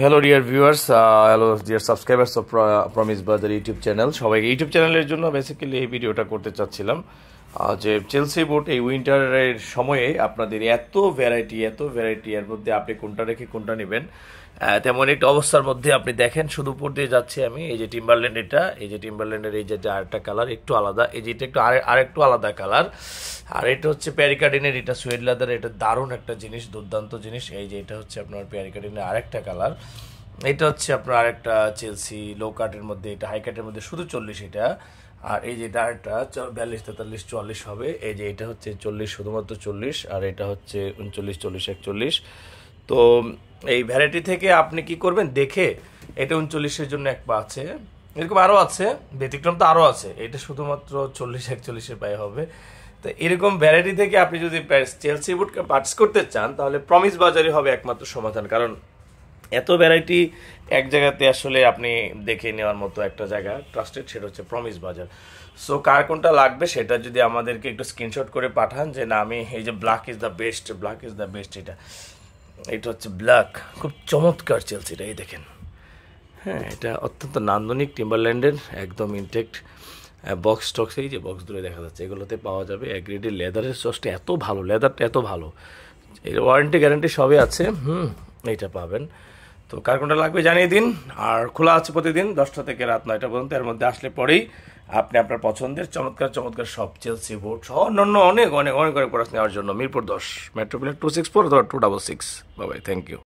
Hello dear viewers, hello dear subscribers of promise বাজার YouTube channel. সবাইকে YouTube চ্যানেলের জন্য বেসিক্যালি এই ভিডিওটা করতে চাচ্ছিলাম যে চেলসি বুট এই উইন্টারের সময়ে আপনাদের এত ভ্যারাইটি এর মধ্যে আপনি কোনটা রেখে কোনটা নেবেন তেমন একটা অবস্থার মধ্যে আপনি দেখেন। শুধু উপর দিয়ে যাচ্ছি আমি। এই যে টিম্বারল্যান্ড, এই যে টিম্বারল্যান্ডের এই যে আরেকটা কালার একটু আলাদা, এই যে এটা একটু আরেকটু আলাদা কালার। আর এটা হচ্ছে প্যারিকার্ডিনের, এটা সুয়েড লেদার, এটা দারুণ একটা জিনিস, দুর্দান্ত জিনিস। এই যে এটা হচ্ছে আপনার প্যারিকার্ডিনের আরেকটা কালার। এটা হচ্ছে আপনার আরেকটা চেলসি লো কাটের মধ্যে, এটা হাই কাটের মধ্যে শুধু 40 এটা। আর এই যে এটা আরেকটা 42, 43, 44 হবে। এই যে এটা হচ্ছে 40, শুধুমাত্র 40। আর এটা হচ্ছে 39, 40, 41। তো এই ভ্যারাইটি থেকে আপনি কি করবেন দেখে, এটা 39-এর জন্য এক পা আছে, এরকম আরও আছে, ব্যতিক্রম তো আরও আছে। এটা শুধুমাত্র 40, 41-এর পায়ে হবে। তো এরকম ভ্যারাইটি থেকে আপনি যদি চেলসি বুটকে পার্চেস করতে চান তাহলে প্রমিস বাজারই হবে একমাত্র সমাধান। কারণ এত ভ্যারাইটি এক জায়গাতে আসলে আপনি দেখে নেওয়ার মতো একটা জায়গা ট্রাস্টেড, সেটা হচ্ছে প্রমিস বাজার। সো কার কোনটা লাগবে সেটা যদি আমাদেরকে একটু স্ক্রিনশট করে পাঠান যে না আমি এই যে ব্ল্যাক ইজ দ্য বেস্ট, এটা হচ্ছে ব্ল্যাক, খুব চমৎকার চেলসিটা, এই দেখেন। হ্যাঁ, এটা অত্যন্ত নান্দনিক টিম্বারল্যান্ডের, একদম ইনটেক্ট বক্স টক্স, এই যে বক্স দূরে দেখা যাচ্ছে, এগুলোতে পাওয়া যাবে। গ্রেডের লেদারের সসটা এত ভালো, লেদারটা এত ভালো, এর ওয়ারেন্টি গ্যারান্টি সবই আছে। এইটা পাবেন। তো কার কোনটা লাগবে জানিয়ে দিন। আর খোলা আছে প্রতিদিন 10টা থেকে রাত 9টা পর্যন্ত। এর মধ্যে আসলে পরেই আপনি আপনার পছন্দের চমৎকার সব চেলসি বুট সহ অন্যান্য অনেক প্রোডাক্ট নেওয়ার জন্য মিরপুর 10 মেট্রোপলিটন 264 অথবা 266। Bye, thank you.